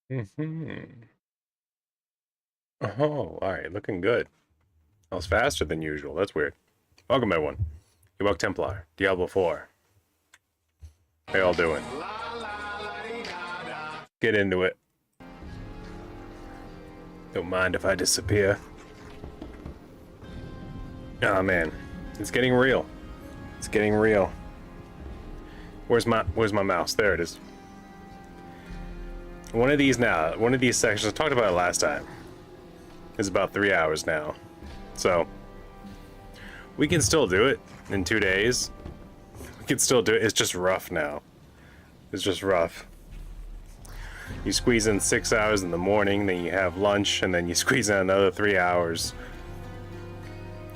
Hmm. Oh, alright, looking good. I was faster than usual. That's weird. Welcome, everyone. Ewok Templar, Diablo 4. How y'all doing? Get into it. Don't mind if I disappear. Oh man, it's getting real. It's getting real. Where's my mouse? There it is. One of these sections, I talked about it last time, is about 3 hours now. So, we can still do it in 2 days. We can still do it. It's just rough now. It's just rough. You squeeze in 6 hours in the morning, then you have lunch, and then you squeeze in another 3 hours.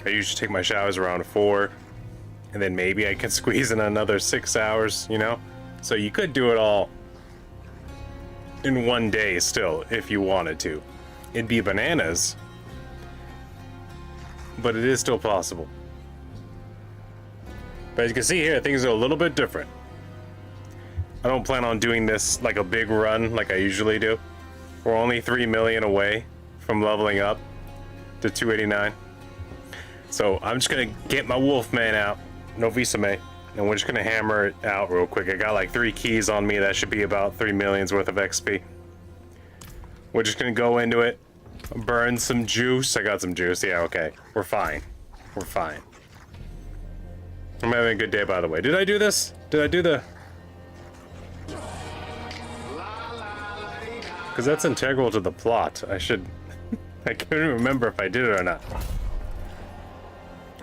I usually take my showers around 4, and then maybe I can squeeze in another 6 hours, you know? So you could do it all in 1 day still, if you wanted to. It'd be bananas, but it is still possible. But as you can see here, things are a little bit different. I don't plan on doing this like a big run like I usually do. We're only 3 million away from leveling up to 289. So I'm just gonna get my Wolfman out, Novisame, and we're just gonna hammer it out real quick. I got like 3 keys on me. That should be about 3 million's worth of XP. We're just gonna go into it, burn some juice. I got some juice. Yeah, okay. We're fine. We're fine. I'm having a good day, by the way. Did I do this? Did I do the... Because that's integral to the plot. I should... I couldn't remember if I did it or not.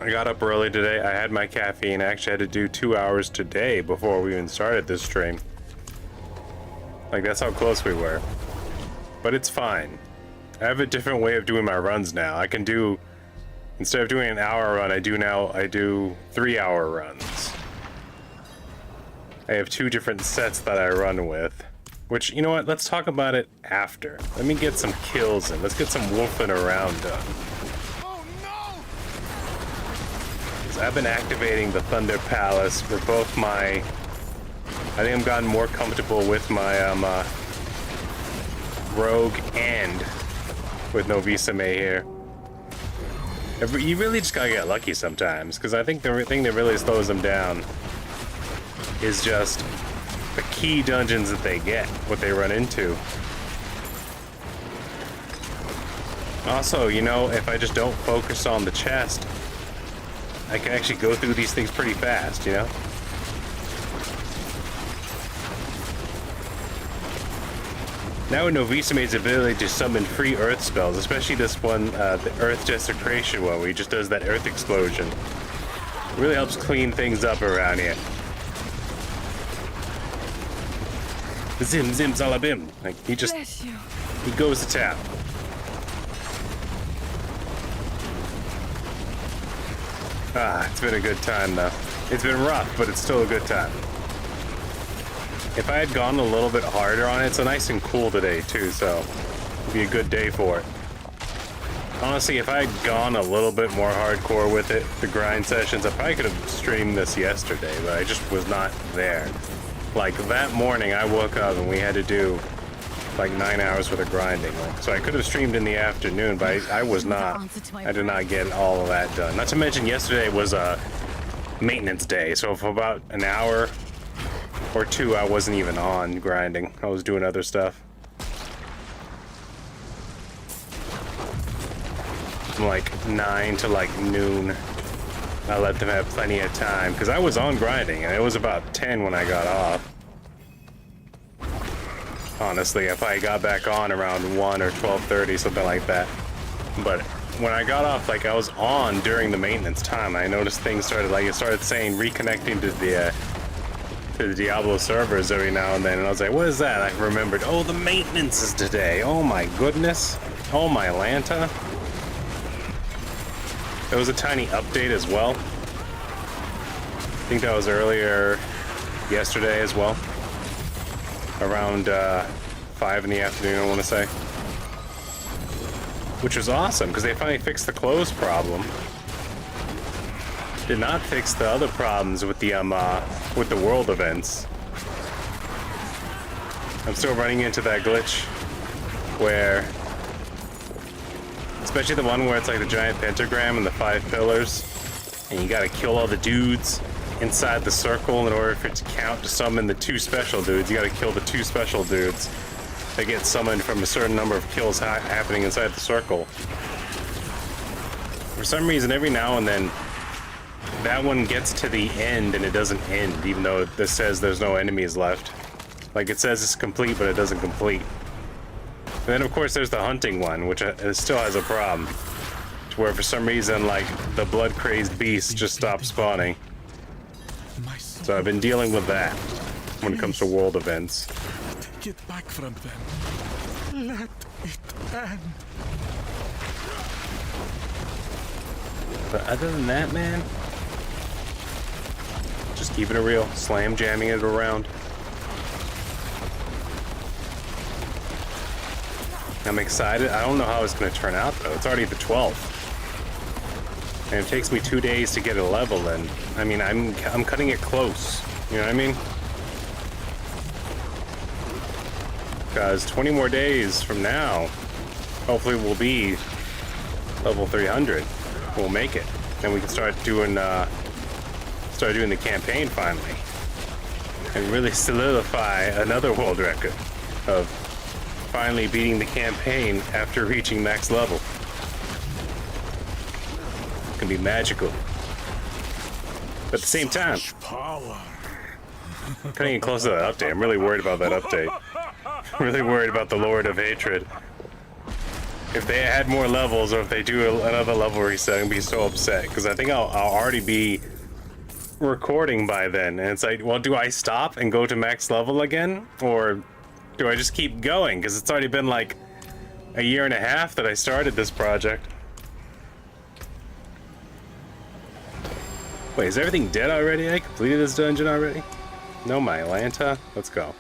I got up early today. I had my caffeine. I actually had to do 2 hours today before we even started this stream. Like, that's how close we were. But it's fine. I have a different way of doing my runs now. I can do... Instead of doing an hour run, I do 3-hour runs. I have 2 different sets that I run with. Which, you know what, let's talk about it after. Let me get some kills in. Let's get some wolfing around done. Oh, no! 'Cause I've been activating the Thunder Palace for both my... I think I've gotten more comfortable with my Rogue and with Novisame here. You really just gotta get lucky sometimes, because I think the thing that really slows them down is just the key dungeons that they get, what they run into. Also, you know, if I just don't focus on the chest, I can actually go through these things pretty fast, you know? Now with Novisame's ability to summon free earth spells, especially this one, the Earth Desecration one, where he just does that earth explosion. It really helps clean things up around here. Zim zim zalabim. Like, he goes to town. Ah, it's been a good time though. It's been rough, but it's still a good time. If I had gone a little bit harder on it, it's nice and cool today too, so it'd be a good day for it. Honestly, if I had gone a little bit more hardcore with it, the grind sessions, I probably could have streamed this yesterday, but I just was not there. Like, that morning I woke up and we had to do like 9 hours worth of grinding. So I could have streamed in the afternoon, but I did not get all of that done. Not to mention yesterday was a maintenance day, so for about an hour or 2 I wasn't even on grinding. I was doing other stuff. From like 9 to like noon. I let them have plenty of time, because I was on grinding, and it was about 10 when I got off. Honestly, if I got back on around 1 or 12:30, something like that. But when I got off, like, I was on during the maintenance time. I noticed things started, like, it started saying reconnecting to the Diablo servers every now and then, and I was like, what is that? I remembered, oh, the maintenance is today. Oh my goodness. Oh my Lanta. There was a tiny update as well. I think that was earlier yesterday as well. Around 5 in the afternoon, I want to say. Which was awesome, because they finally fixed the close problem. Did not fix the other problems with the world events. I'm still running into that glitch where, especially the one where it's like the giant pentagram and the 5 pillars, and you gotta kill all the dudes inside the circle in order for it to count to summon the 2 special dudes. You gotta kill the 2 special dudes that get summoned from a certain number of kills happening inside the circle. For some reason, every now and then, that one gets to the end and it doesn't end, even though this says there's no enemies left. Like, it says it's complete, but it doesn't complete. And then, of course, there's the hunting one, which still has a problem. Where, for some reason, like, the blood-crazed beasts just stop spawning. So I've been dealing with that when it comes to world events. Take it back from them. Let it end. But other than that, man, just keeping it real, slam jamming it around. I'm excited. I don't know how it's going to turn out, though. It's already the 12th. And it takes me 2 days to get a level, and I mean, I'm cutting it close. You know what I mean? Because 20 more days from now, hopefully we'll be level 300. We'll make it, and we can start doing the campaign finally, and really solidify another world record of finally beating the campaign after reaching max level. It can be magical, but at the same time, cutting it close to that update. I'm really worried about that update. I'm really worried about the Lord of Hatred. If they had more levels, or if they do another level reset, I'd be so upset, because I think I'll already be recording by then. And it's like, well, do I stop and go to max level again? Or do I just keep going? Because it's already been like a year and a half that I started this project. Wait, is everything dead already? I completed this dungeon already? No, my Atlanta? Let's go.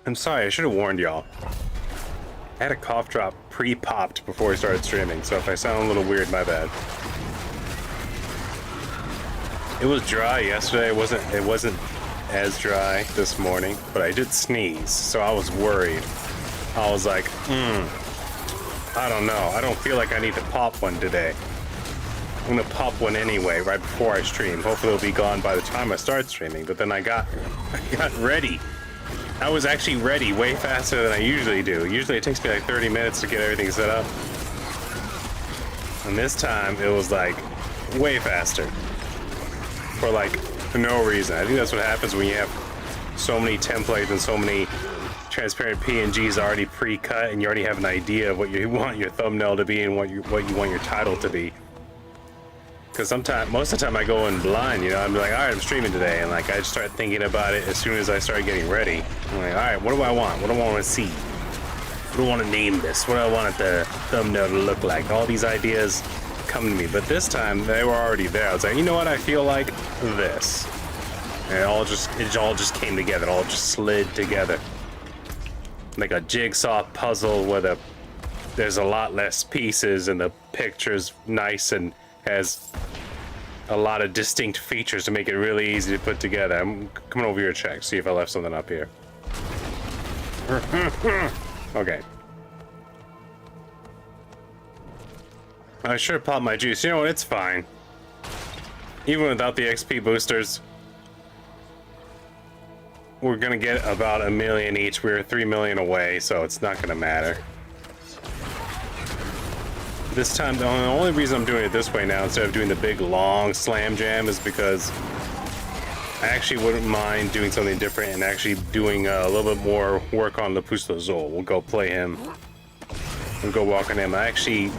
I'm sorry, I should have warned y'all. I had a cough drop pre-popped before I started streaming, so if I sound a little weird, my bad. It was dry yesterday. It wasn't as dry this morning, but I did sneeze, so I was worried. I was like, I don't know. I don't feel like I need to pop one today. I'm gonna pop one anyway right before I stream. Hopefully it'll be gone by the time I start streaming. But then I got ready. I was actually ready way faster than I usually do. Usually it takes me like 30 minutes to get everything set up. And this time it was like way faster. For like no reason. I think that's what happens when you have so many templates and so many transparent PNGs already pre-cut, and you already have an idea of what you want your thumbnail to be and what you want your title to be. Because most of the time I go in blind, you know, I'm like, all right, I'm streaming today, and like I just start thinking about it as soon as I start getting ready. I'm like, all right, what do I want? What do I want to see? What do I want to name this? What do I want the thumbnail to look like? All these ideas come to me, but this time they were already there. I was like, you know what? I feel like this, and it all just came together. It all just slid together like a jigsaw puzzle where there's a lot less pieces, and the picture's nice and has a lot of distinct features to make it really easy to put together. I'm coming over here to check, see if I left something up here. Okay. I should have popped my juice. You know what? It's fine. Even without the XP boosters, we're gonna get about 1 million each. We're 3 million away, so it's not gonna matter. This time, the only reason I'm doing it this way now instead of doing the big long slam jam is because I actually wouldn't mind doing something different and actually doing a little bit more work on Lepusto Zol. We'll go play him. We'll go walk on him. I actually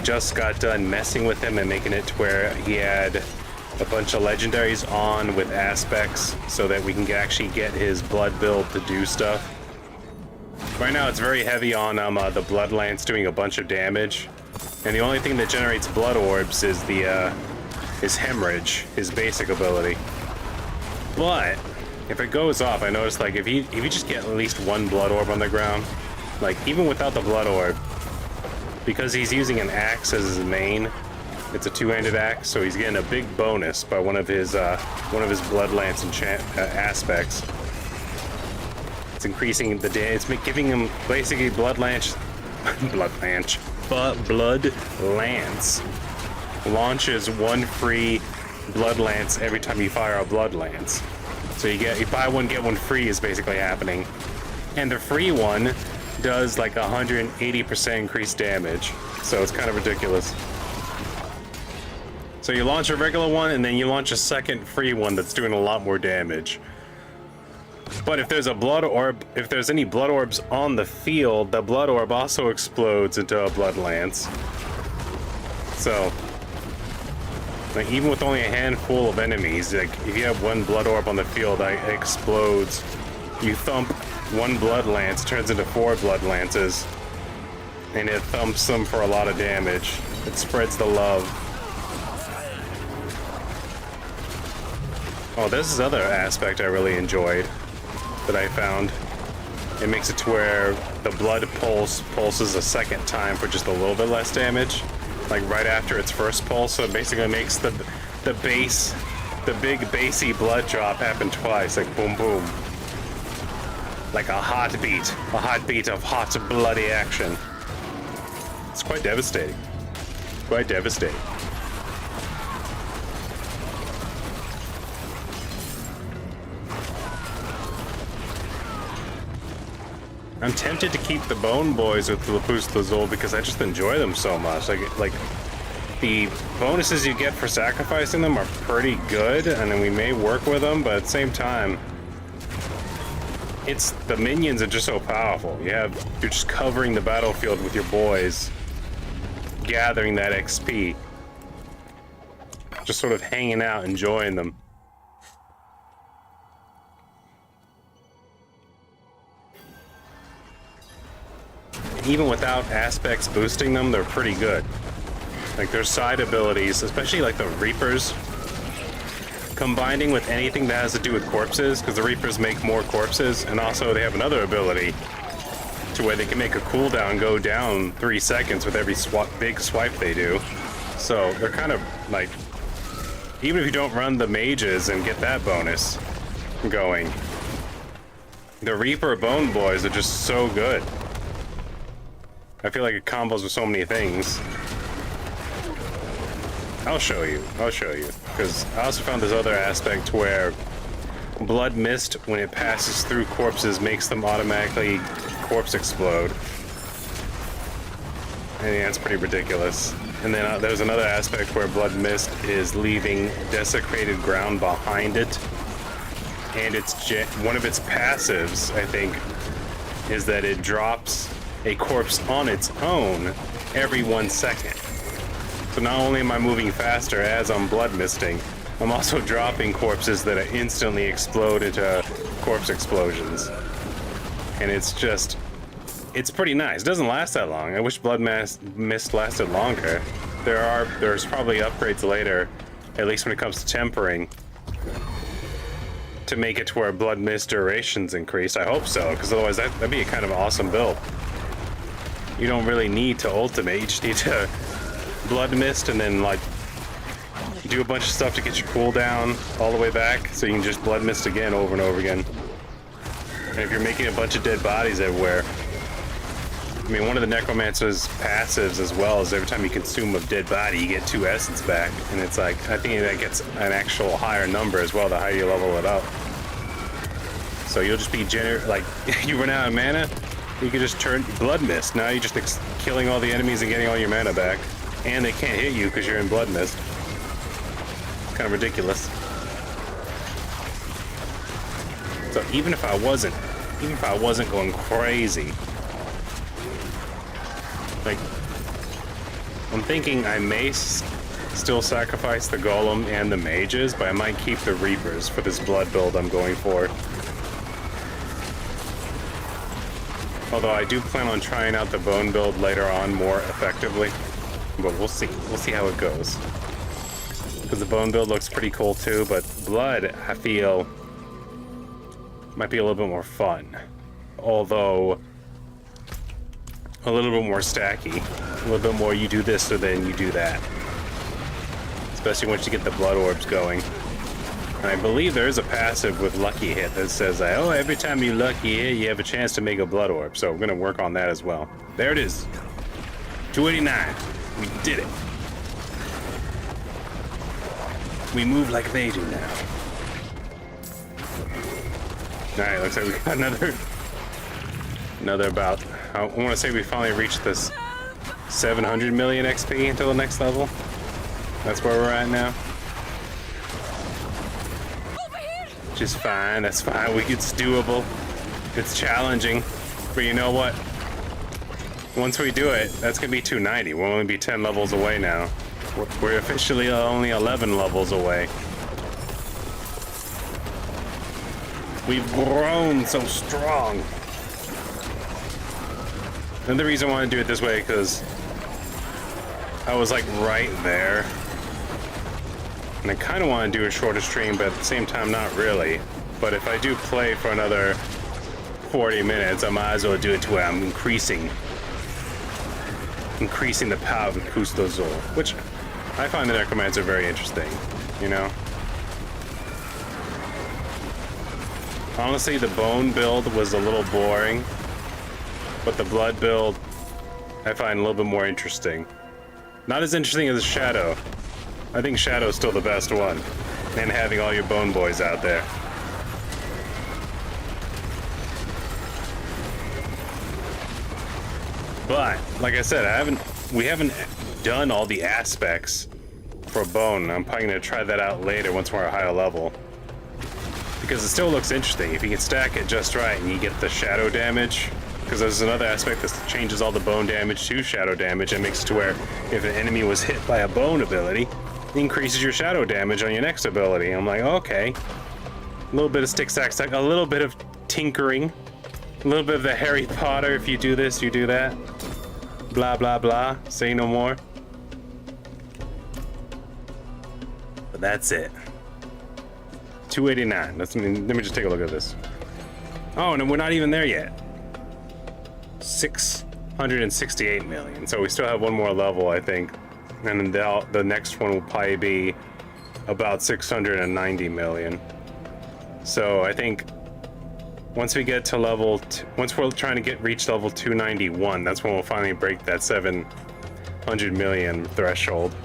just got done messing with him and making it to where he had a bunch of legendaries on with aspects so that we can actually get his blood build to do stuff. Right now it's very heavy on the Blood Lance doing a bunch of damage, and the only thing that generates blood orbs is his hemorrhage, his basic ability. But if it goes off, I noticed like if you just get at least 1 blood orb on the ground, like even without the blood orb, because he's using an axe as his main, It's a two-handed axe, so he's getting a big bonus by one of his Blood Lance enchant aspects. It's increasing the damage. It's giving him basically Blood Lance launches one free Blood Lance every time you fire a Blood Lance. So you buy one get one free is basically happening, and the free one does like 180% increased damage. So it's kind of ridiculous. So you launch a regular one, and then you launch a second free one that's doing a lot more damage. But if there's a blood orb, if there's any blood orbs on the field, the blood orb also explodes into a Blood Lance. So, like, even with only a handful of enemies, like if you have one blood orb on the field, it explodes. You thump one Blood Lance, turns into 4 Blood Lances, and it thumps them for a lot of damage. It spreads the love. Oh, this is another aspect I really enjoyed that I found. It makes it to where the blood pulses a second time for just a little bit less damage, like right after its first pulse. So it basically makes the big bassy blood drop happen twice, like boom boom, like a heartbeat of hot bloody action. It's quite devastating. Quite devastating. I'm tempted to keep the Bone Boys with Lapus Lazuli because I just enjoy them so much. Like the bonuses you get for sacrificing them are pretty good, and then we may work with them, but at the same time, it's the minions are just so powerful. You're just covering the battlefield with your boys, gathering that XP, just sort of hanging out, enjoying them. Even without aspects boosting them, they're pretty good. Like their side abilities, especially like the Reapers, combining with anything that has to do with corpses, because the Reapers make more corpses, and also they have another ability to where they can make a cooldown go down 3 seconds with every big swipe they do. So they're kind of like, even if you don't run the mages and get that bonus going, the Reaper Bone Boys are just so good. I feel like it combos with so many things. I'll show you, because I also found this other aspect where Blood Mist, when it passes through corpses, makes them automatically corpse explode. And yeah, it's pretty ridiculous. And then there's another aspect where Blood Mist is leaving desecrated ground behind it, and it's one of its passives, I think, is that it drops a corpse on its own every 1 second. So not only am I moving faster as I'm blood misting, I'm also dropping corpses that instantly explode into corpse explosions. And it's pretty nice. It doesn't last that long. I wish Blood Mist lasted longer. There's probably upgrades later, at least when it comes to tempering, to make it to where Blood Mist duration's increased. I hope so, because otherwise that'd be a kind of awesome build. You don't really need to ultimate, you just need to Blood Mist and then like do a bunch of stuff to get your cooldown all the way back, so you can just Blood Mist again over and over again. And if you're making a bunch of dead bodies everywhere, I mean, one of the Necromancer's passives as well is every time you consume a dead body, you get 2 essence back, and it's like, I think that gets an actual higher number as well the higher you level it up. So you'll just be like, you run out of mana, you can just turn Blood Mist. Now you're just killing all the enemies and getting all your mana back. And they can't hit you because you're in Blood Mist. Kind of ridiculous. So even if I wasn't going crazy, like, I'm thinking I may still sacrifice the Golem and the Mages, but I might keep the Reapers for this blood build I'm going for. Although I do plan on trying out the bone build later on more effectively, but we'll see. We'll see how it goes. Because the bone build looks pretty cool too, but blood, I feel, might be a little bit more fun. Although, a little bit more stacky. A little bit more you do this, so then you do that. especially once you get the blood orbs going. And I believe there is a passive with Lucky Hit that says, oh, every time you Lucky Hit, you have a chance to make a blood orb. So we're going to work on that as well. There it is. 289. We did it. We move like they do now. Alright, looks like we got another about, I want to say we finally reached this 700 million XP until the next level. That's where we're at now. Which is fine, that's fine. It's doable. It's challenging. But you know what? Once we do it, that's gonna be 290. We'll only be 10 levels away now. We're officially only 11 levels away. We've grown so strong. And the reason I want to do it this way, because I was like right there. And I kind of want to do a shorter stream, but at the same time, not really. But if I do play for another 40 minutes, I might as well do it to where I'm increasing the power of Kusto Zol, which I find the Necromancer very interesting, you know? Honestly, the bone build was a little boring, but the blood build I find a little bit more interesting. Not as interesting as Shadow. I think Shadow's still the best one, and having all your bone boys out there. But like I said, we haven't done all the aspects for bone. I'm probably gonna try that out later once we're at a higher level, because it still looks interesting if you can stack it just right and you get the shadow damage. Because there's another aspect that changes all the bone damage to shadow damage and makes it to where if an enemy was hit by a bone ability, it increases your shadow damage on your next ability. I'm like, okay, a little bit of stick stack stack, a little bit of tinkering, a little bit of the Harry Potter. If you do this, you do that. Blah blah blah. Say no more. But that's it. 289. Let me just take a look at this. Oh, and we're not even there yet. 668 million. So we still have one more level, I think. And then the next one will probably be about 690 million. So I think once we get to once we're trying to reach level 291, that's when we'll finally break that 700 million threshold.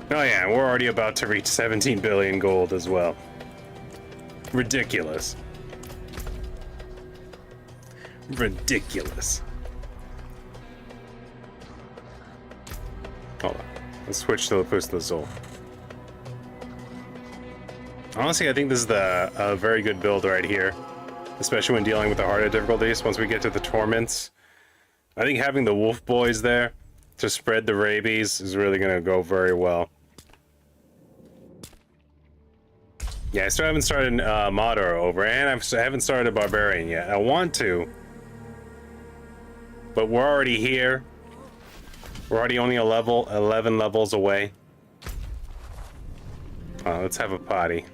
Oh yeah, we're already about to reach 17 billion gold as well. Ridiculous. Ridiculous. Hold on. Let's switch to the Boost of the Soul. Honestly, I think this is a very good build right here, especially when dealing with the harder difficulties. Once we get to the Torments, I think having the Wolf Boys there to spread the rabies is really going to go very well. Yeah, I still haven't started Madara over, and I haven't started Barbarian yet. I want to, but we're already here. We're already only 11 levels away. Let's have a potty.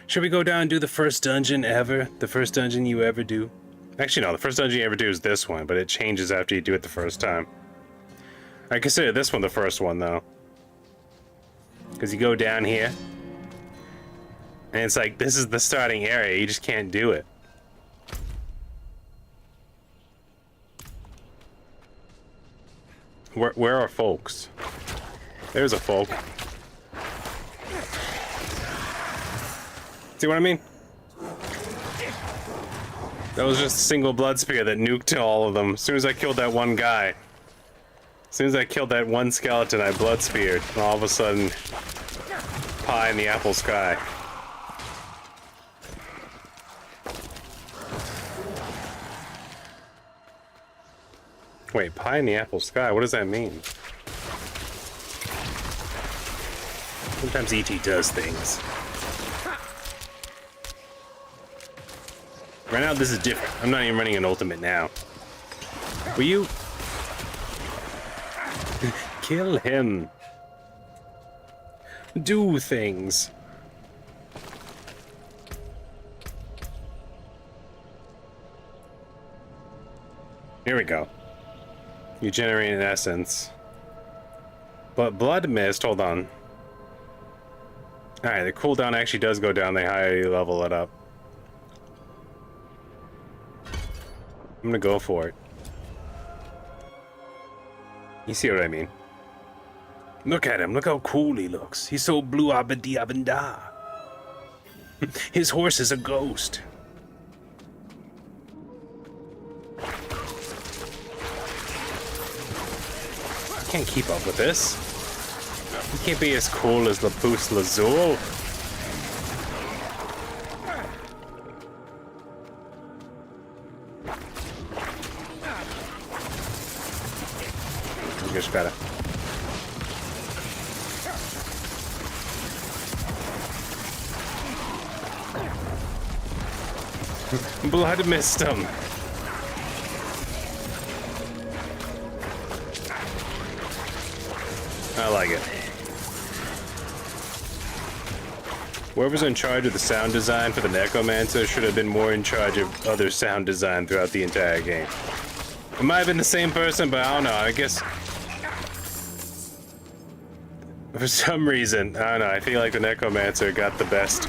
Should we go down and do the first dungeon ever? The first dungeon you ever do? Actually, no, the first dungeon you ever do is this one, but it changes after you do it the first time. I consider this one the first one, though. Because you go down here, and it's like, this is the starting area, you just can't do it. Where are folks? There's a folk. See what I mean? That was just a single blood spear that nuked all of them. As soon as I killed that one guy. As soon as I killed that one skeleton, I blood speared. And all of a sudden, pie in the apple sky. Wait, pie in the apple sky? What does that mean? Sometimes E.T. does things. Right now, this is different. I'm not even running an ultimate now. Will you? Kill him. Do things. Here we go. You generate an essence. But Blood Mist, hold on. Alright, the cooldown actually does go down, the higher you level it up. I'm gonna go for it. You see what I mean? Look at him, look how cool he looks. He's so blue abadi abanda. His horse is a ghost. I can't keep up with this. He can't be as cool as Lapus Lazul. I just gotta. Blood missed him. I like it. Whoever's in charge of the sound design for the Necromancer should have been more in charge of other sound design throughout the entire game. It might have been the same person, but I don't know. I guess for some reason, I don't know. I feel like the Necromancer got the best.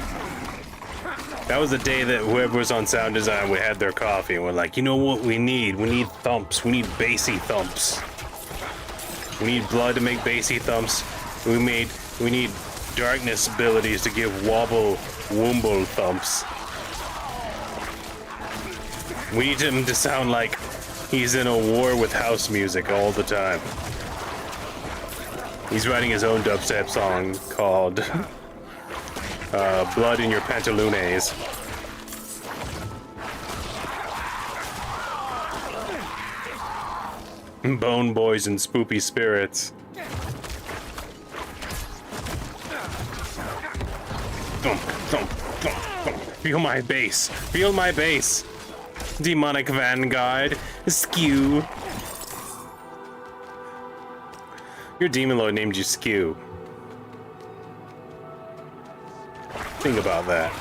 That was the day that whoever was on sound design, we had their coffee and we're like, you know what we need? We need thumps. We need bassy thumps. We need blood to make bassy thumps. We need darkness abilities to give wobble womble thumps. We need him to sound like he's in a war with house music all the time. He's writing his own dubstep song called Blood in Your Pantalones. Bone Boys and Spoopy Spirits. Thump, thump, thump, thump. Feel my bass. Feel my bass. Demonic Vanguard. Skew. Your demon lord named you Skew. Think about that.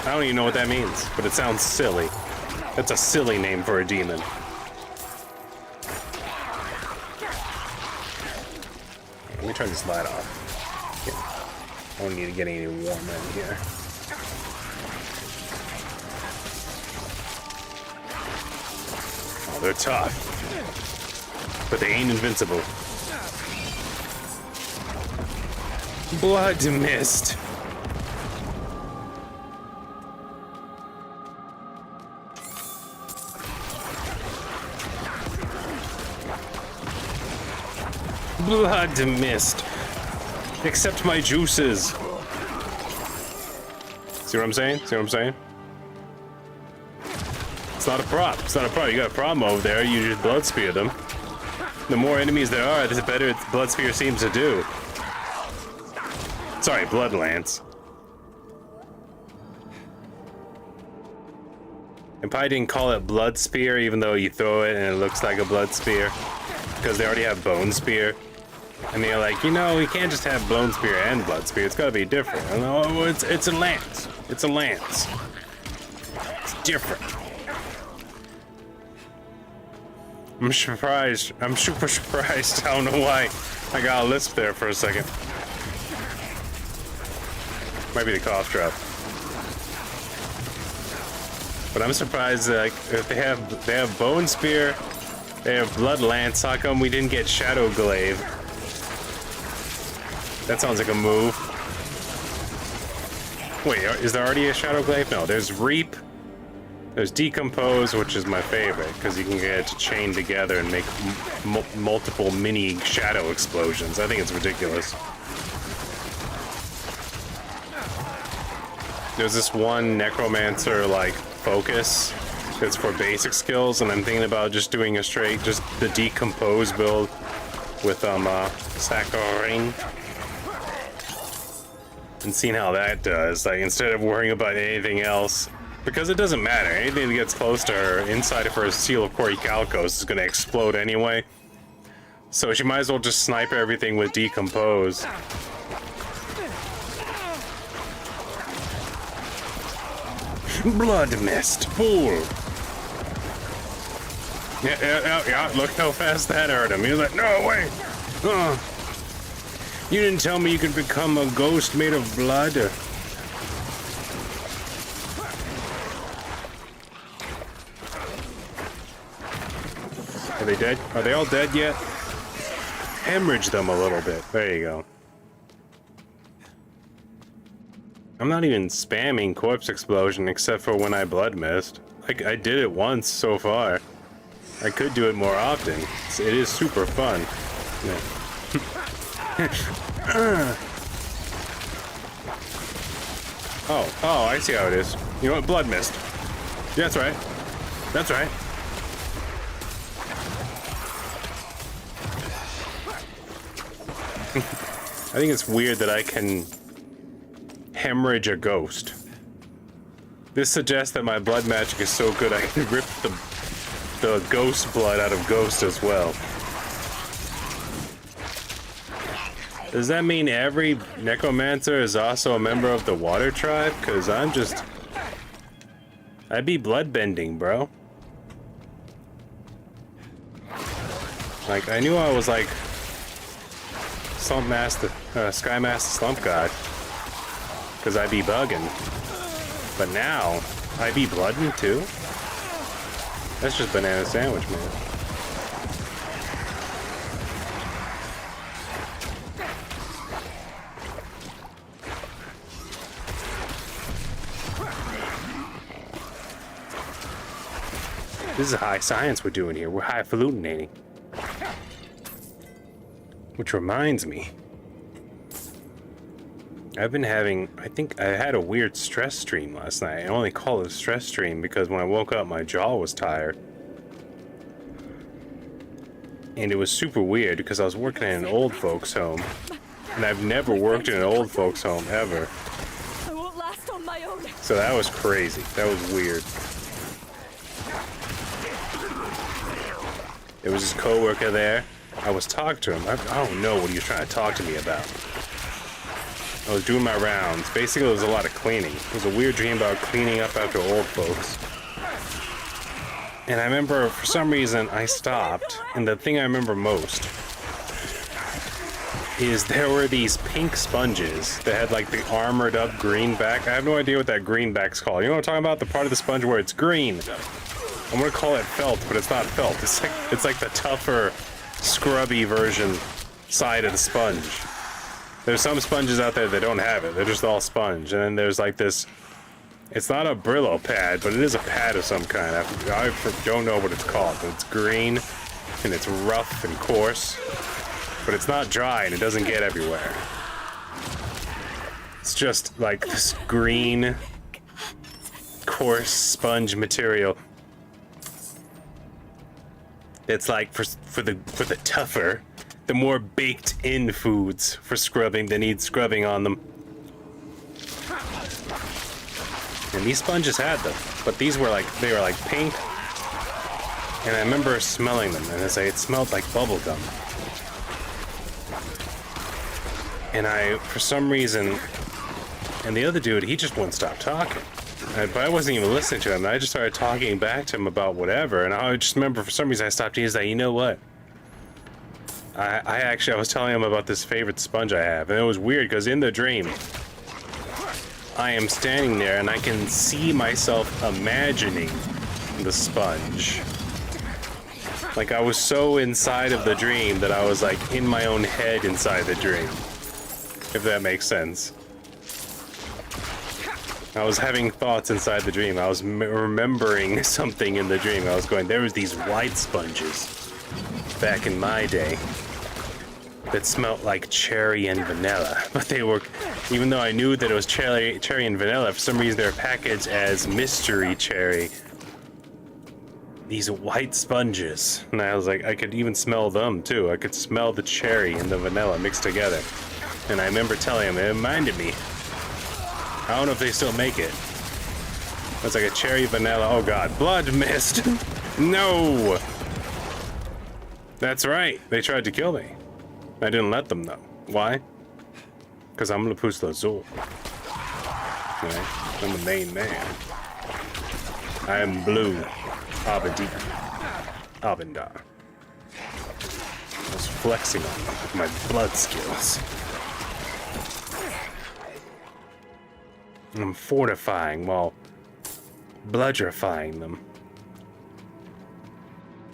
I don't even know what that means, but it sounds silly. That's a silly name for a demon. Let me turn this light off. I don't need to get any warmer in here. Oh, they're tough. But they ain't invincible. Blood mist. Blood mist. Accept my juices. See what I'm saying? See what I'm saying? It's not a prop. It's not a prop. You got a problem over there. You just blood spear them. The more enemies there are, the better blood spear seems to do. Sorry, blood lance. I probably didn't call it blood spear, even though you throw it and it looks like a blood spear, because they already have bone spear. And they're like, you know, we can't just have bone spear and blood spear. It's got to be different. No, it's a lance. It's a lance. It's different. I'm surprised. I'm super surprised. I don't know why I got a lisp there for a second. Might be the cough drop. But I'm surprised that, like, if they have bone spear, they have blood lance. How come we didn't get shadow glaive? That sounds like a move. Wait, is there already a shadow glaive? No, there's reap. There's decompose, which is my favorite because you can get it to chain together and make multiple mini shadow explosions. I think it's ridiculous. There's this one necromancer like focus that's for basic skills, and I'm thinking about just doing a straight, just the decompose build with Saccharin. And seeing how that does, like, instead of worrying about anything else, because it doesn't matter. Anything that gets close to her, inside of her seal of Koricalcos is going to explode anyway. So she might as well just snipe everything with decompose. Blood mist, fool. Yeah, look how fast that hurt him. He was like, no, wait. You didn't tell me you could become a ghost made of blood. Are they dead? Are they all dead yet? Hemorrhage them a little bit. There you go. I'm not even spamming corpse explosion except for when I blood mist. Like, I did it once so far. I could do it more often. It is super fun. Yeah. Oh, I see how it is. You know what? Blood mist. Yeah, that's right. That's right. I think it's weird that I can hemorrhage a ghost. This suggests that my blood magic is so good I can rip the ghost blood out of ghosts as well. Does that mean every necromancer is also a member of the water tribe? Because I'd be bloodbending, bro. Like, I knew I was like Slump Master, Sky Master Slump God. Because I be bugging. But now, I be blooding too? That's just banana sandwich, man. This is high science we're doing here. We're highfalutinating. Which reminds me, I've been having, I think I had a weird stress stream last night. I only call it a stress stream because when I woke up, my jaw was tired. And it was super weird because I was working in an old folks home. And I've never worked in an old folks home ever. I won't last on my own. So that was crazy. That was weird. There was this coworker there. I was talking to him. I don't know what he was trying to talk to me about. I was doing my rounds. Basically, it was a lot of cleaning. It was a weird dream about cleaning up after old folks. And I remember, for some reason, I stopped. And the thing I remember most is there were these pink sponges that had like the armored up green back. I have no idea what that green back's called. You know what I'm talking about? The part of the sponge where it's green. I'm gonna call it felt, but it's not felt. It's like the tougher, scrubby version side of the sponge. There's some sponges out there that don't have it. They're just all sponge. And then there's like this, it's not a Brillo pad, but it is a pad of some kind. I don't know what it's called, but it's green and it's rough and coarse, but it's not dry and it doesn't get everywhere. It's just like this green, coarse sponge material. It's like for the tougher, the more baked in foods for scrubbing that need scrubbing on them. And these sponges had them, but these were like, they were like pink. And I remember smelling them, and it smelled like bubble gum. And for some reason, and the other dude, he just wouldn't stop talking. But I wasn't even listening to him. I just started talking back to him about whatever, and I just remember for some reason I stopped. He's like, you know what? I was telling him about this favorite sponge I have, and it was weird because in the dream, I am standing there and I can see myself imagining the sponge. Like I was so inside of the dream that I was like in my own head inside the dream, if that makes sense. I was having thoughts inside the dream. I was remembering something in the dream. I was going, there was these white sponges back in my day that smelled like cherry and vanilla. But they were, even though I knew that it was cherry and vanilla, for some reason they were packaged as mystery cherry. These white sponges. And I was like, I could even smell them too. I could smell the cherry and the vanilla mixed together. And I remember telling him, it reminded me. I don't know if they still make it. It's like a cherry vanilla. Oh god, blood mist. No. That's right. They tried to kill me. I didn't let them though. Why? Because I'm Lapus Lazul. Okay? I'm the main man. I am Blue Abadi. Abendar. Let's flexing on them with my blood skills. I'm fortifying while bludgerifying them.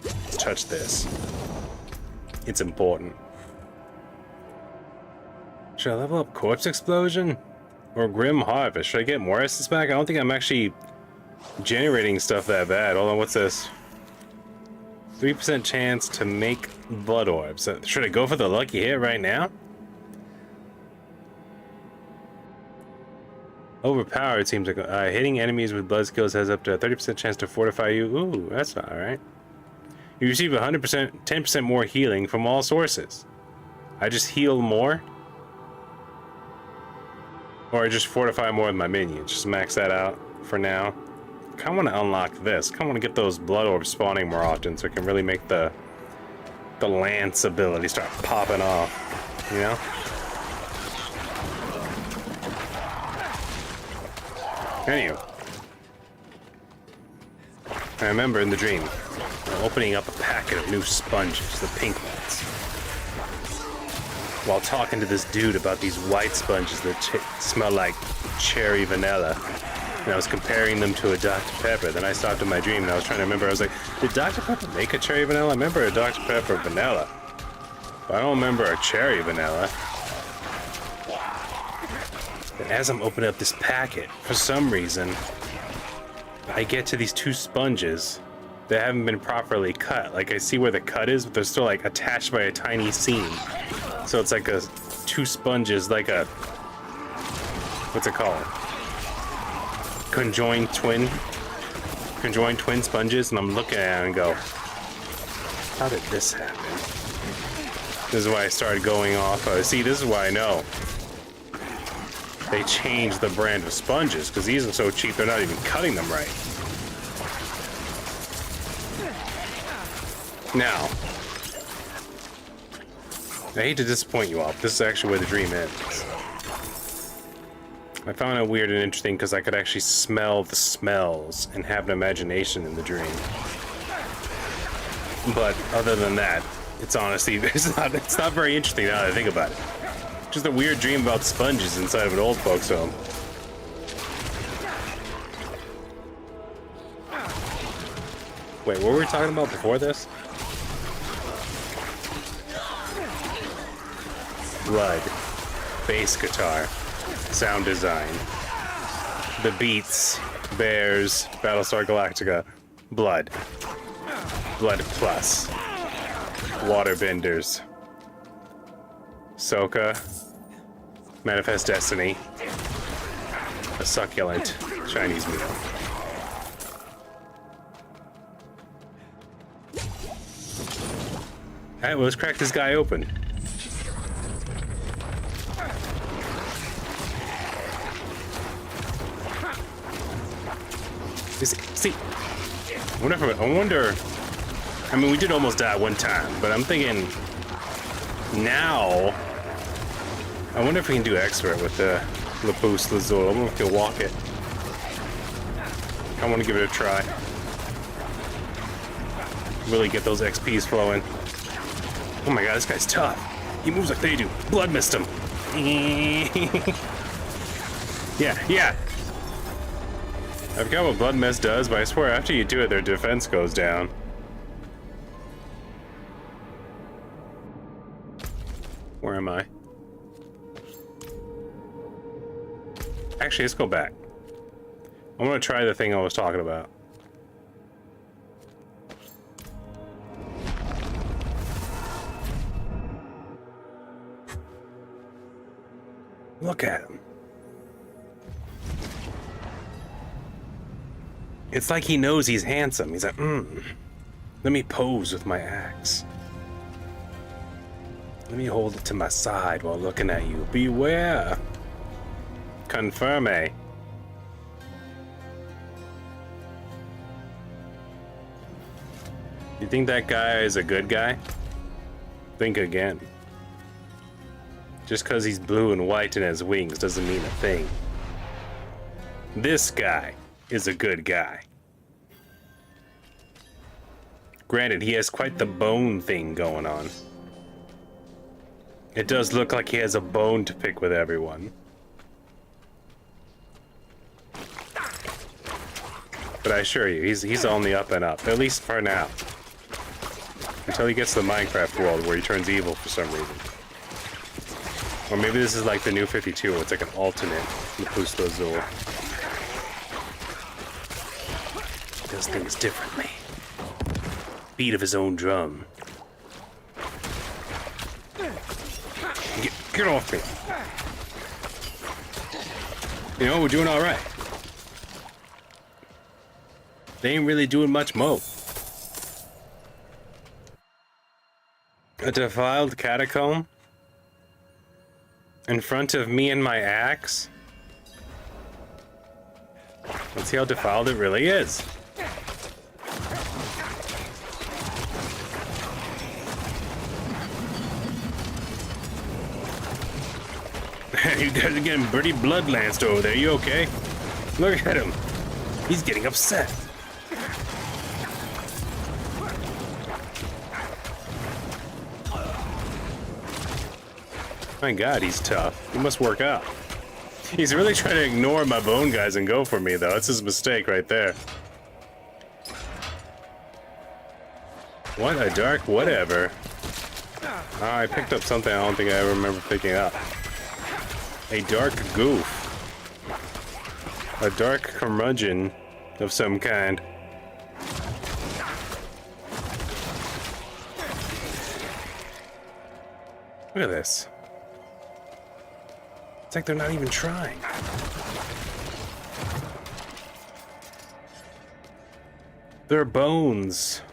Let's touch this. It's important. Should I level up Corpse Explosion? Or Grim Harvest? Should I get more Estus back? I don't think I'm actually generating stuff that bad. Hold on, what's this? 3% chance to make blood orbs. Should I go for the lucky hit right now? Overpowered seems like hitting enemies with blood skills has up to a 30% chance to fortify you. Ooh, that's not alright. You receive 100%, 10% more healing from all sources. I just heal more? Or I just fortify more with my minions. Just max that out for now. I kinda wanna unlock this. I kinda wanna get those blood orbs spawning more often so I can really make the lance ability start popping off. You know? Anyway. I remember in the dream, opening up a packet of new sponges, the pink ones, while talking to this dude about these white sponges that smell like cherry vanilla. And I was comparing them to a Dr. Pepper. Then I stopped in my dream and I was trying to remember. I was like, did Dr. Pepper make a cherry vanilla? I remember a Dr. Pepper vanilla. But I don't remember a cherry vanilla. And as I'm opening up this packet, for some reason, I get to these two sponges that haven't been properly cut. Like, I see where the cut is, but they're still like attached by a tiny seam. So it's like two sponges, like a, what's it called? Conjoined twin sponges, and I'm looking at it and go, how did this happen? This is why I started going off. See, this is why I know they changed the brand of sponges, because these are so cheap they're not even cutting them right. Now, I hate to disappoint you all, but this is actually where the dream ends. I found it weird and interesting because I could actually smell the smells and have an imagination in the dream. But other than that, it's honestly, it's not very interesting now that I think about it. Just a weird dream about sponges inside of an old folks' home. Wait, what were we talking about before this? Blood, bass guitar, sound design, the beats, bears, Battlestar Galactica, blood, blood plus, waterbenders, Soka, Manifest Destiny, a succulent Chinese meal. Alright, well, let's crack this guy open. See, I wonder, I mean, we did almost die one time, but I'm thinking now, I wonder if we can do expert with the Lapus Lazul. I wonder if we can walk it. I want to give it a try. Really get those XPs flowing. Oh my god, this guy's tough. He moves like they do. Blood missed him. Yeah. I forgot what Blood Mist does, but I swear after you do it, their defense goes down. Where am I? Actually, let's go back. I want to try the thing I was talking about. Look at him. It's like he knows he's handsome. He's like, let me pose with my axe. Let me hold it to my side while looking at you. Beware. Confirme. You think that guy is a good guy? Think again. Just because he's blue and white and has wings doesn't mean a thing. This guy is a good guy. Granted, he has quite the bone thing going on. It does look like he has a bone to pick with everyone. But I assure you, he's on the up and up, at least for now. Until he gets to the Minecraft world where he turns evil for some reason. Or maybe this is like the new 52, where it's like an alternate Mephisto Azul. Does things differently. Beat of his own drum. Get off me. You know, we're doing all right. They ain't really doing much mo. A defiled catacomb? In front of me and my axe? Let's see how defiled it really is. You guys are getting pretty bloodlanced over there. You okay? Look at him. He's getting upset. My God, he's tough. He must work out. He's really trying to ignore my bone guys and go for me, though. That's his mistake right there. What a dark whatever. Oh, I picked up something I don't think I ever remember picking up. A dark goof. A dark curmudgeon of some kind. Look at this. It's like they're not even trying. They're bones.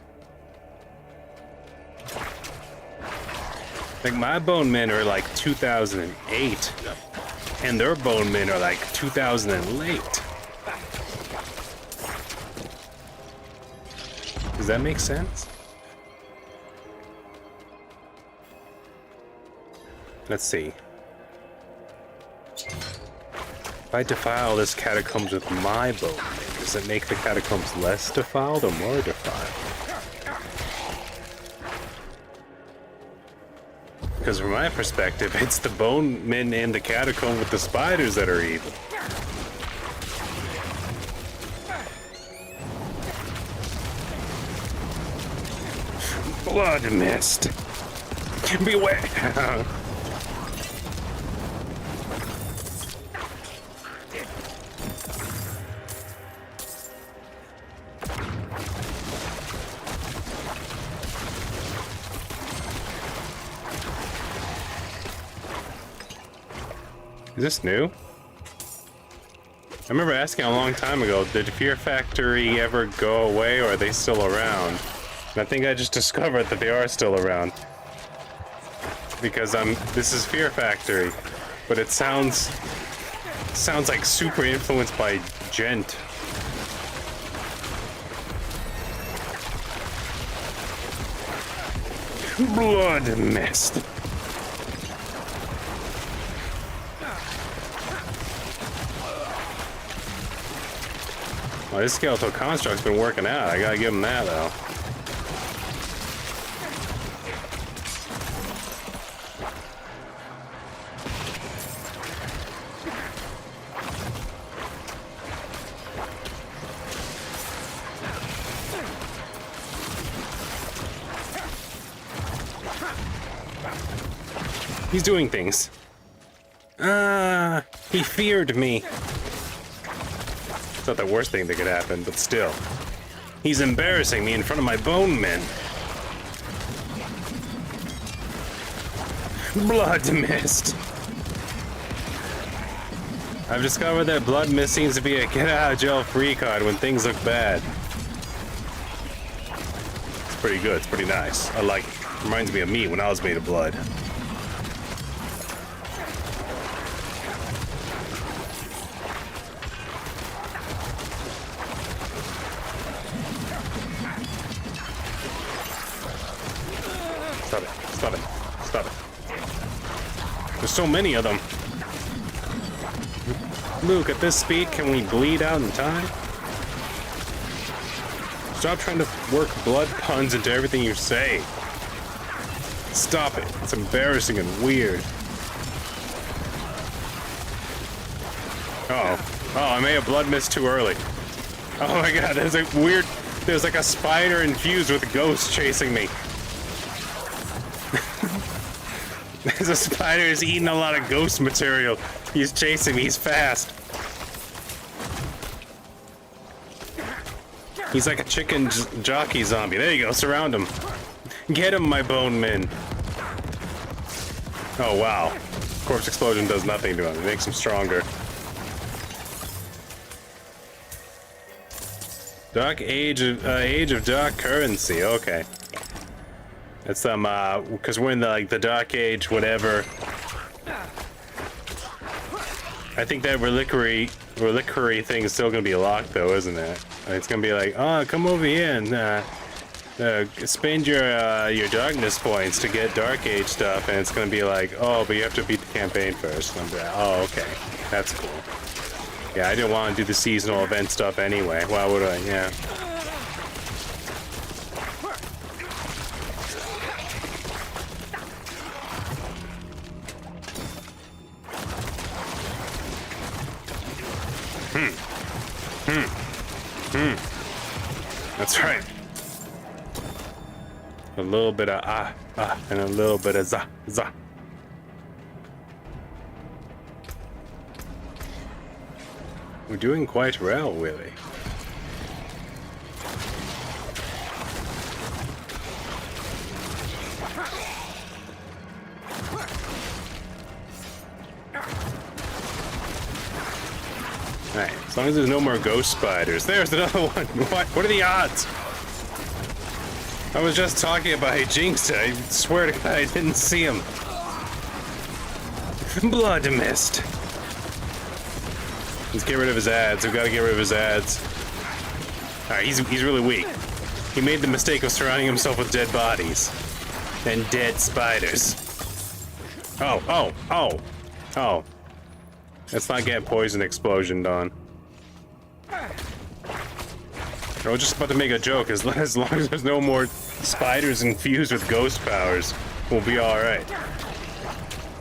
Like my bone men are like 2008. And their bone men are like 2000 and late. Does that make sense? Let's see. If I defile this catacombs with my bone, does it make the catacombs less defiled or more defiled? Because from my perspective, it's the bone men in the catacomb with the spiders that are evil. Blood mist. Beware. Is this new? I remember asking a long time ago, did Fear Factory ever go away or are they still around? And I think I just discovered that they are still around. Because this is Fear Factory, but it sounds like super influenced by Gent. Blood mist. Well, this skeletal construct's been working out. I gotta give him that, though. He's doing things. He feared me. It's not the worst thing that could happen, but still. He's embarrassing me in front of my bone men. Blood mist. I've discovered that blood mist seems to be a get out of jail free card when things look bad. It's pretty good, it's pretty nice. I like it. Reminds me of me when I was made of blood. Stop it. Stop it. Stop it. There's so many of them. Luke, at this speed, can we bleed out in time? Stop trying to work blood puns into everything you say. Stop it. It's embarrassing and weird. Uh-oh. Oh, I may have blood mist too early. Oh my god, there's like a spider infused with a ghost chasing me. There's a spider who's eating a lot of ghost material. He's chasing me, he's fast. He's like a chicken jockey zombie. There you go, surround him. Get him, my bone men. Oh wow. Corpse explosion does nothing to him. It makes him stronger. Dark Age of Dark Currency. Okay. That's some because we're in the Dark Age, whatever. I think that reliquary thing is still gonna be locked though, isn't it? It's gonna be like, oh, come over here and spend your darkness points to get Dark Age stuff, and it's gonna be like, oh, but you have to beat the campaign first. And I'm like, oh, okay, that's cool. Yeah, I didn't want to do the seasonal event stuff anyway. Why would I? Yeah. That's right. A little bit of and a little bit of za. We're doing quite well, Willie. Alright, as long as there's no more ghost spiders. There's another one! What are the odds? I was just talking about Jinx. I swear to God I didn't see him. Blood mist. Let's get rid of his ads. We've got to get rid of his ads. Alright, he's really weak. He made the mistake of surrounding himself with dead bodies. And dead spiders. Oh. Let's not get poison explosioned on. I was just about to make a joke. As long as there's no more spiders infused with ghost powers, we'll be alright.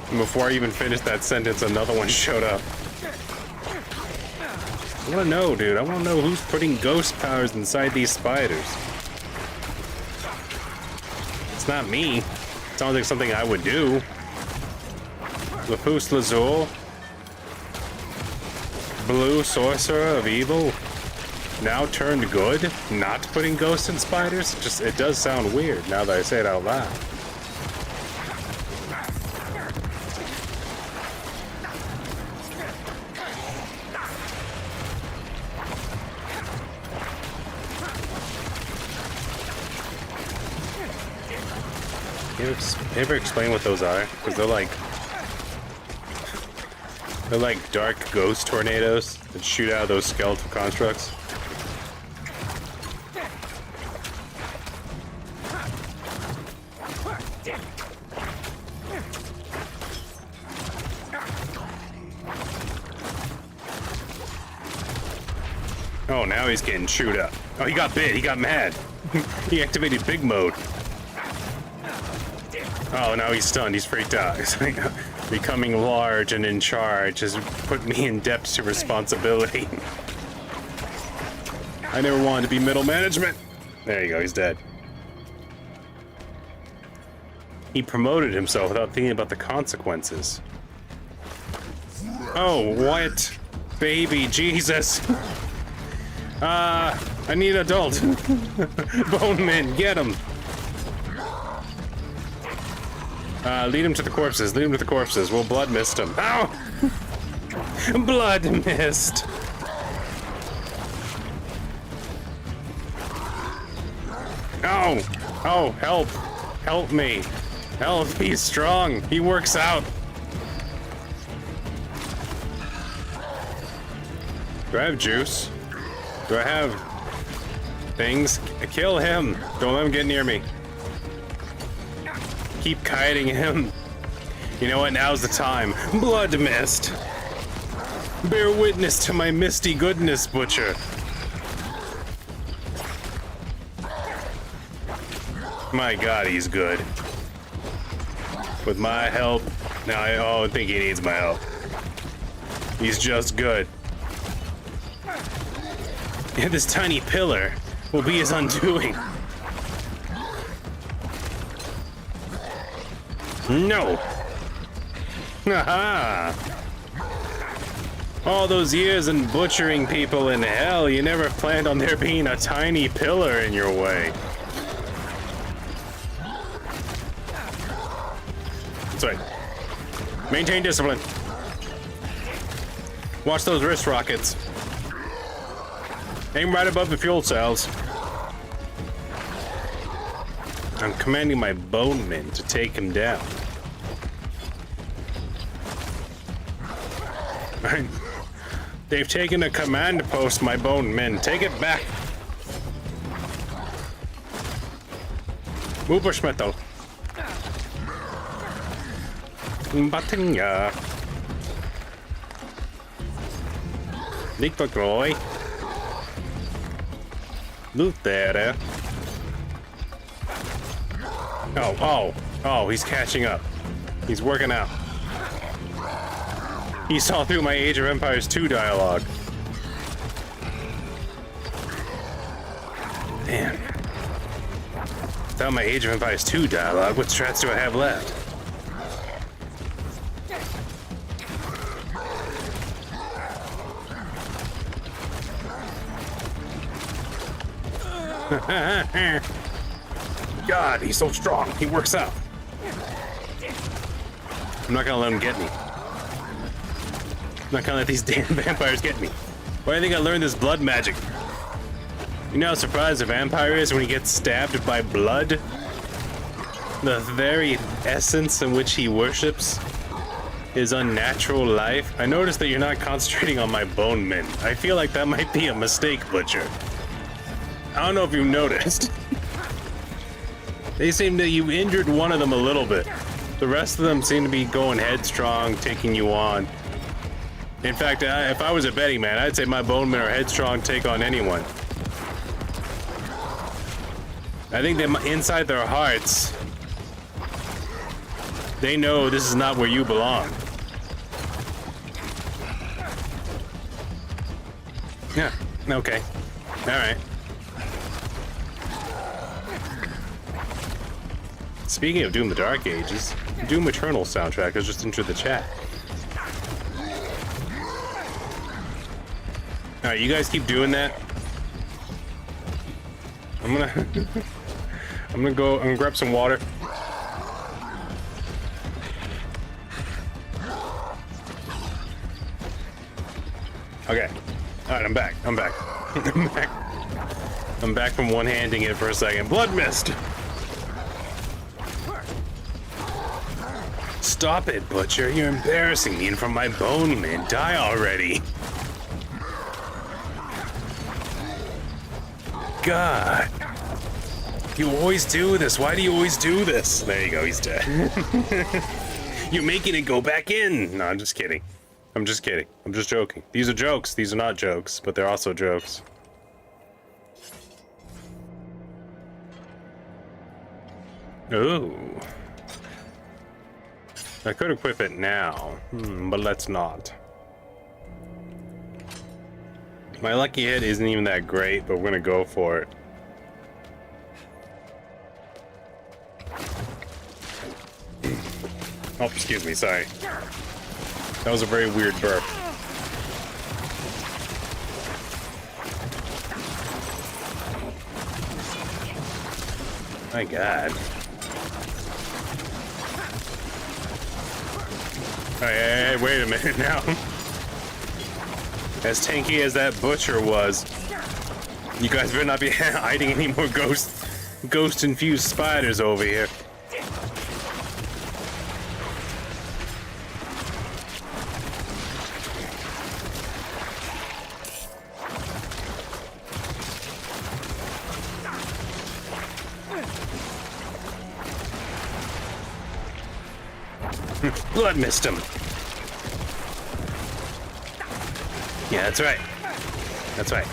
And before I even finished that sentence, another one showed up. I wanna know, dude. I wanna know who's putting ghost powers inside these spiders. It's not me. It sounds like something I would do. Lapus Lazuli, blue sorcerer of evil, now turned good, not putting ghosts in spiders? It does sound weird now that I say it out loud. Can you ever explain what those are? Because they're like dark ghost tornadoes that shoot out of those skeletal constructs. Oh, now he's getting chewed up. Oh, he got bit. He got mad. He activated big mode. Oh, now he's stunned. He's freaked out. He's like, becoming large and in charge has put me in debt to responsibility. I never wanted to be middle management. There you go. He's dead. He promoted himself without thinking about the consequences. Oh, what? Baby Jesus. I need adult. Bone men, get him. Lead him to the corpses. Lead him to the corpses. We'll blood mist him. Ow! Blood mist. Oh! Oh, help! Help me! Help! He's strong! He works out! Do I have juice? Do I have things? Kill him! Don't let him get near me. Keep kiting him. You know what? Now's the time. Blood mist. Bear witness to my misty goodness, Butcher. My God, he's good. With my help. Now I don't think he needs my help. He's just good. Yeah, this tiny pillar will be his undoing. No! Haha! All those years in butchering people in hell, you never planned on there being a tiny pillar in your way. That's right. Maintain discipline. Watch those wrist rockets. Aim right above the fuel cells. I'm commanding my bone men to take him down. They've taken a command post, my bone men. Take it back. Uberschmettel. Batinga. Nikvagroy. Luther. Oh, he's catching up. He's working out. He saw through my Age of Empires 2 dialogue. Man. Without my Age of Empires 2 dialogue, what strats do I have left? God, he's so strong. He works out. I'm not gonna let him get me. I'm not gonna let these damn vampires get me. Why do you think I learned this blood magic? You know how surprised a vampire is when he gets stabbed by blood? The very essence in which he worships his unnatural life. I noticed that you're not concentrating on my bone men. I feel like that might be a mistake, Butcher. I don't know if you noticed. They seem that you injured one of them a little bit. The rest of them seem to be going headstrong, taking you on. In fact, if I was a betting man, I'd say my bone men are headstrong, take on anyone. I think that inside their hearts, they know this is not where you belong. Yeah, okay. All right. Speaking of Doom the Dark Ages, Doom Eternal soundtrack has just entered the chat. Alright, you guys keep doing that. I'm gonna grab some water. Okay. Alright, I'm back. I'm back. I'm back from one-handing it for a second. Blood mist! Stop it, Butcher. You're embarrassing me in front of my bone men. Die already. God. You always do this. Why do you always do this? There you go. He's dead. You're making it go back in. No, I'm just kidding. I'm just kidding. I'm just joking. These are jokes. These are not jokes, but they're also jokes. Ooh. I could equip it now, but let's not. My lucky hit isn't even that great, but we're gonna go for it. Oh, excuse me, sorry. That was a very weird burp. My God. Hey, wait a minute now. As tanky as that Butcher was, you guys better not be hiding any more ghost-infused spiders over here. Blood missed him. Yeah, that's right. That's right.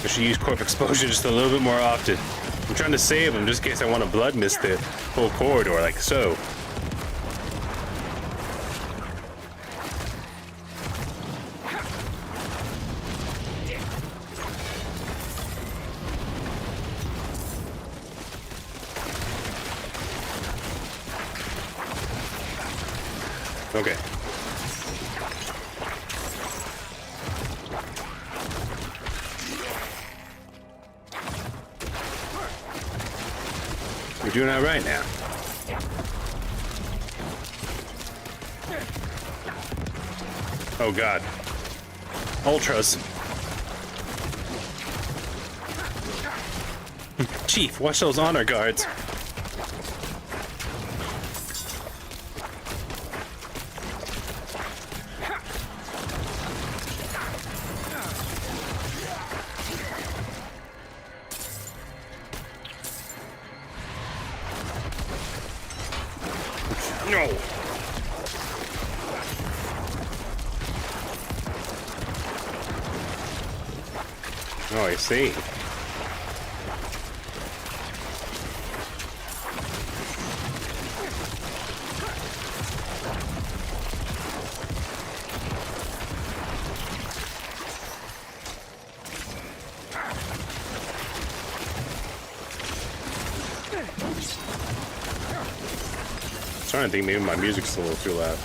I should use Corp Exposure just a little bit more often. I'm trying to save him just in case I want to blood mist the whole corridor, like so. Okay. We're doing all right now. Oh God. Ultras. Chief, watch those honor guards. No. Oh, I see. Trying to think maybe my music's a little too loud.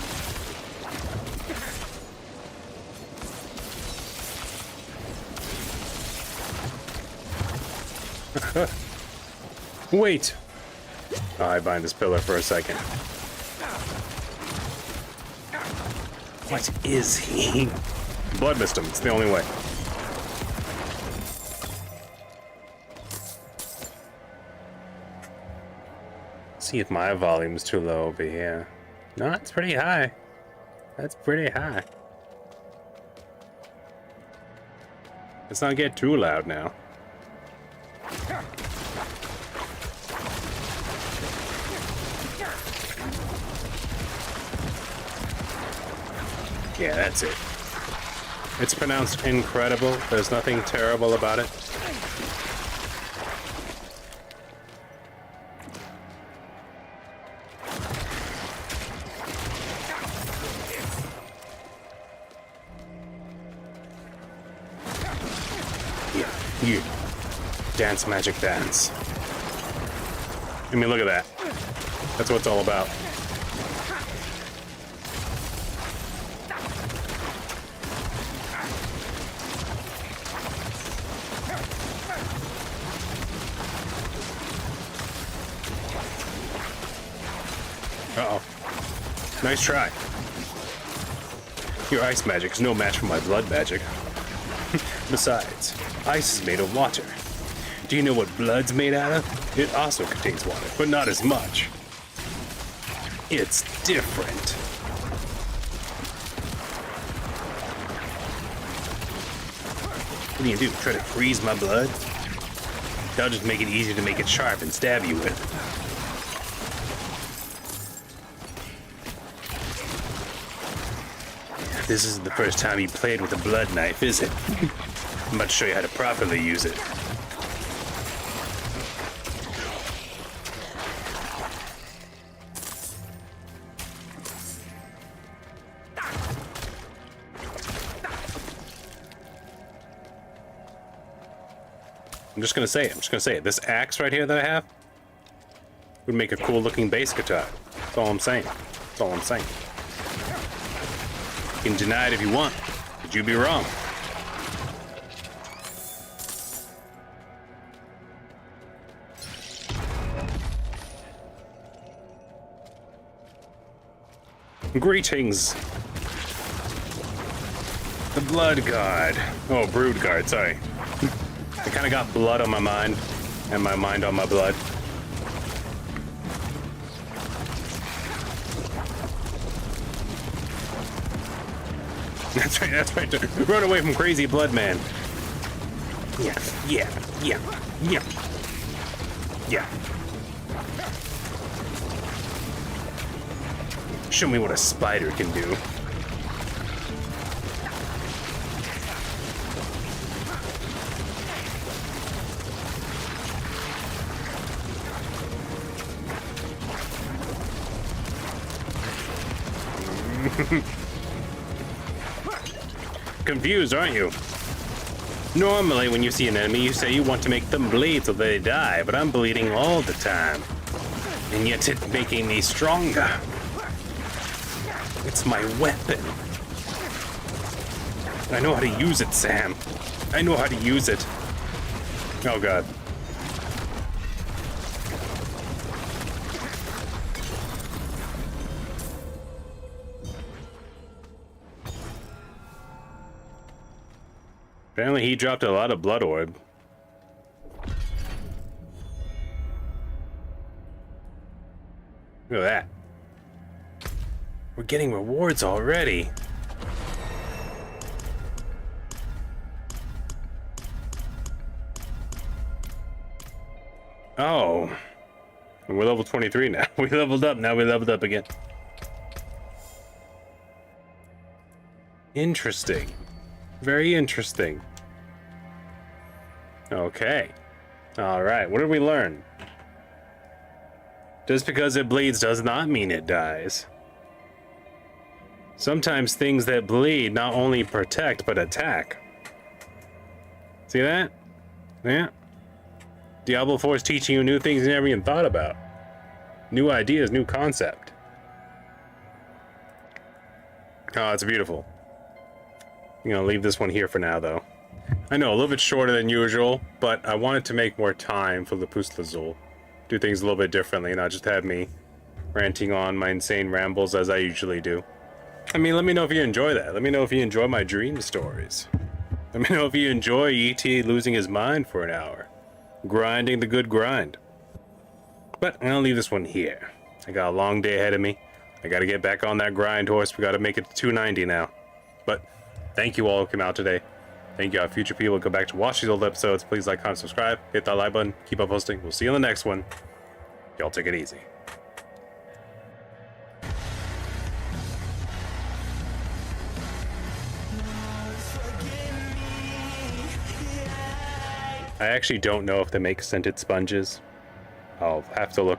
Wait! Oh, I bind this pillar for a second. What is he? Blood mist him. It's the only way. See if my volume's too low over here. No, it's pretty high. That's pretty high. Let's not get too loud now. Yeah, that's it. It's pronounced incredible. There's nothing terrible about it. Yeah, you. Dance magic dance. I mean, look at that. That's what it's all about. Uh-oh. Nice try. Your ice magic is no match for my blood magic. Besides, ice is made of water. Do you know what blood's made out of? It also contains water, but not as much. It's different. What do you do? Try to freeze my blood? That'll just make it easier to make it sharp and stab you with. This isn't the first time you played with a blood knife, is it? I'm about to show you how to properly use it. I'm just gonna say it. This axe right here that I have would make a cool looking bass guitar. That's all I'm saying. You can deny it if you want, but you'd be wrong. Greetings. The Blood Guard. Oh, Brood Guard, sorry. I kind of got blood on my mind, and my mind on my blood. That's right. Run away from crazy blood man. Yeah. Show me what a spider can do. Confused, aren't you? Normally, when you see an enemy, you say you want to make them bleed so they die, but I'm bleeding all the time. And yet it's making me stronger. It's my weapon. I know how to use it, Sam. I know how to use it. Oh, God. Apparently he dropped a lot of blood orb. Look at that. We're getting rewards already. Oh. We're level 23 now. We leveled up, now we leveled up again. Interesting. Very interesting. Okay. Alright, what did we learn? Just because it bleeds does not mean it dies. Sometimes things that bleed not only protect, but attack. See that? Yeah. Diablo 4 is teaching you new things you never even thought about. New ideas, new concept. Oh, it's beautiful. I'm gonna leave this one here for now, though. I know, a little bit shorter than usual, but I wanted to make more time for the Pustlazul. Do things a little bit differently, not just have me ranting on my insane rambles as I usually do. I mean, let me know if you enjoy that. Let me know if you enjoy my dream stories. Let me know if you enjoy E.T. losing his mind for an hour. Grinding the good grind. But I'm gonna leave this one here. I got a long day ahead of me. I gotta get back on that grind horse. We gotta make it to 290 now. But thank you all who came out today. Thank you all future people who go back to watch these old episodes. Please like, comment, subscribe, hit that like button, keep up posting. We'll see you on the next one. Y'all take it easy. I actually don't know if they make scented sponges. I'll have to look